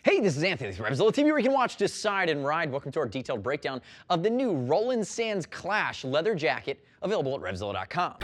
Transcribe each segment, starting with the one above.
Hey, this is Anthony from RevZilla TV, where you can watch, decide, and ride. Welcome to our detailed breakdown of the new Roland Sands Clash leather jacket, available at RevZilla.com.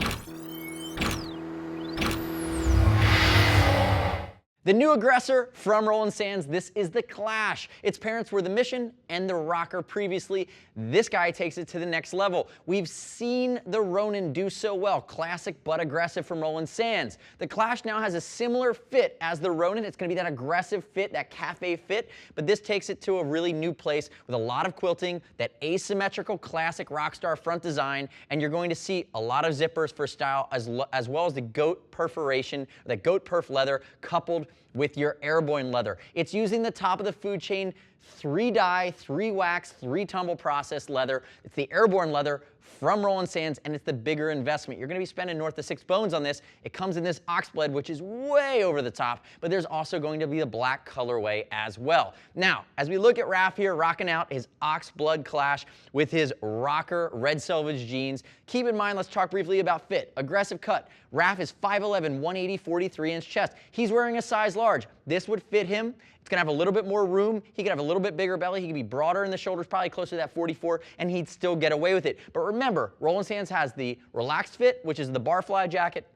The new aggressor from Roland Sands, this is the Clash. Its parents were the Mission and the Rocker previously. This guy takes it to the next level. We've seen the Ronin do so well, classic but aggressive from Roland Sands. The Clash now has a similar fit as the Ronin. It's going to be that aggressive fit, that cafe fit, but this takes it to a really new place with a lot of quilting, that asymmetrical classic rockstar front design, and you're going to see a lot of zippers for style as well as the goat perforation, the goat perf leather coupled with your airborne leather. It's using the top of the food chain 3-dye, 3-wax, 3-tumble process leather. It's the airborne leather from Roland Sands, and it's the bigger investment. You're going to be spending north of 6 bones on this. It comes in this oxblade, which is way over the top, but there's also going to be the black colorway as well. Now, as we look at Raph here rocking out his oxblood Clash with his rocker red selvage jeans, keep in mind, let's talk briefly about fit. Aggressive cut. Raph is 5'11", 180, 43-inch chest. He's wearing a size large. This would fit him. It's going to have a little bit more room. He could have a little bit bigger belly. He could be broader in the shoulders, probably closer to that 44, and he'd still get away with it. But remember, Roland Sands has the relaxed fit, which is the barfly jacket,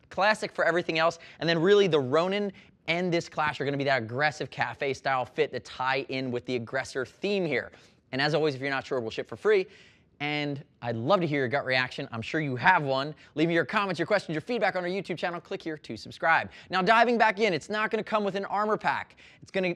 classic for everything else, and then really the Ronin and this Clash are going to be that aggressive cafe style fit that tie in with the aggressor theme here. And as always, if you're not sure, we'll ship for free. And I'd love to hear your gut reaction. I'm sure you have one. Leave me your comments, your questions, your feedback on our YouTube channel. Click here to subscribe. Now, diving back in, it's not going to come with an armor pack.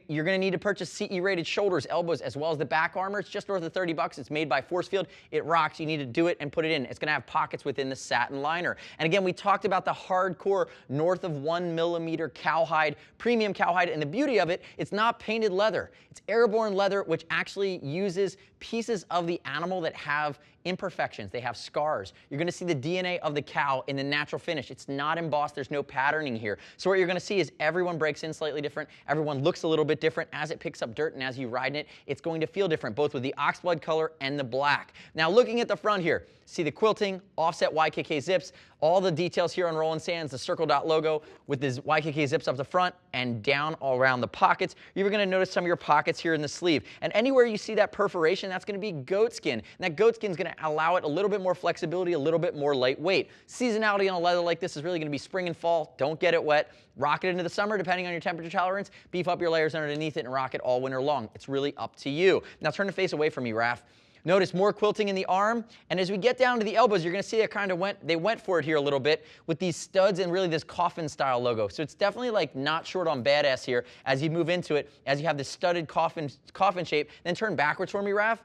You're going to need to purchase CE-rated shoulders, elbows, as well as the back armor. It's just north of 30 bucks. It's made by Forcefield. It rocks. You need to do it and put it in. It's going to have pockets within the satin liner. And again, we talked about the hardcore north of 1 millimeter cowhide, premium cowhide, and the beauty of it, it's not painted leather. It's airborne leather, which actually uses pieces of the animal that have imperfections. They have scars. You're going to see the DNA of the cow in the natural finish. It's not embossed. There's no patterning here. So what you're going to see is everyone breaks in slightly different. Everyone looks a little bit different. As it picks up dirt and as you ride in it, it's going to feel different, both with the oxblood color and the black. Now, looking at the front here, see the quilting, offset YKK zips, all the details here on Roland Sands, the circle dot logo with these YKK zips up the front and down all around the pockets. You're going to notice some of your pockets here in the sleeve. And anywhere you see that perforation, that's going to be goat skin. And that goat skin is going to allow it a little bit more flexibility, a little bit more lightweight. Seasonality on a leather like this is really going to be spring and fall. Don't get it wet. Rock it into the summer, depending on your temperature tolerance. Beef up your layers underneath it and rock it all winter long. It's really up to you. Now turn the face away from me, Raph. Notice more quilting in the arm, and as we get down to the elbows, you're going to see they went for it here a little bit with these studs and really this coffin style logo. So it's definitely like not short on badass here as you move into it, as you have this studded coffin shape. Then turn backwards for me, Raph.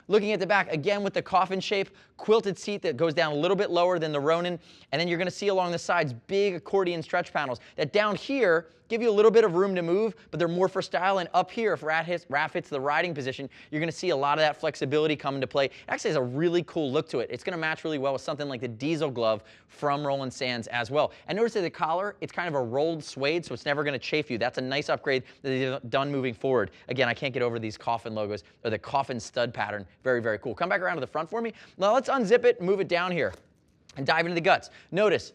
Looking at the back, again with the coffin shape, quilted seat that goes down a little bit lower than the Ronin, and then you're going to see along the sides big accordion stretch panels that down here give you a little bit of room to move, but they're more for style. And up here, if Raph hits the riding position, you're going to see a lot of that flexibility come into play. It actually has a really cool look to it. It's going to match really well with something like the Diesel glove from Roland Sands as well. And notice that the collar, it's kind of a rolled suede, so it's never going to chafe you. That's a nice upgrade that they've done moving forward. Again, I can't get over these coffin logos or the coffin stud pattern. Very, very cool. Come back around to the front for me. Now let's unzip it and move it down here and dive into the guts. Notice,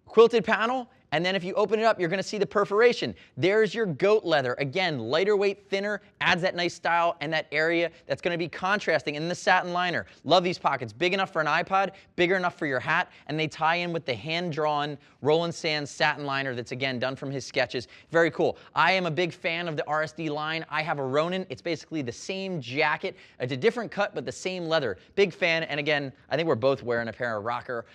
quilted panel. And then if you open it up, you're going to see the perforation. There's your goat leather. Again, lighter weight, thinner, adds that nice style and that area that's going to be contrasting in the satin liner. Love these pockets. Big enough for an iPod, bigger enough for your hat, and they tie in with the hand-drawn Roland Sands satin liner that's, again, done from his sketches. Very cool. I am a big fan of the RSD line. I have a Ronin. It's basically the same jacket. It's a different cut, but the same leather. Big fan, and again, I think we're both wearing a pair of rocker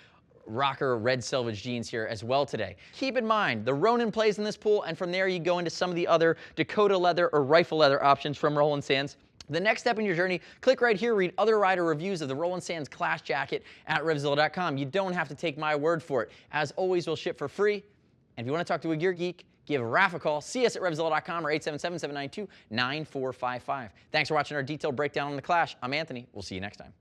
red selvage jeans here as well today. Keep in mind, the Ronin plays in this pool, and from there you go into some of the other Dakota leather or rifle leather options from Roland Sands. The next step in your journey, click right here, read other rider reviews of the Roland Sands Clash jacket at RevZilla.com. You don't have to take my word for it. As always, we'll ship for free. And if you want to talk to a gear geek, give Raph a call. See us at RevZilla.com or 877-792-9455. Thanks for watching our detailed breakdown on the Clash. I'm Anthony. We'll see you next time.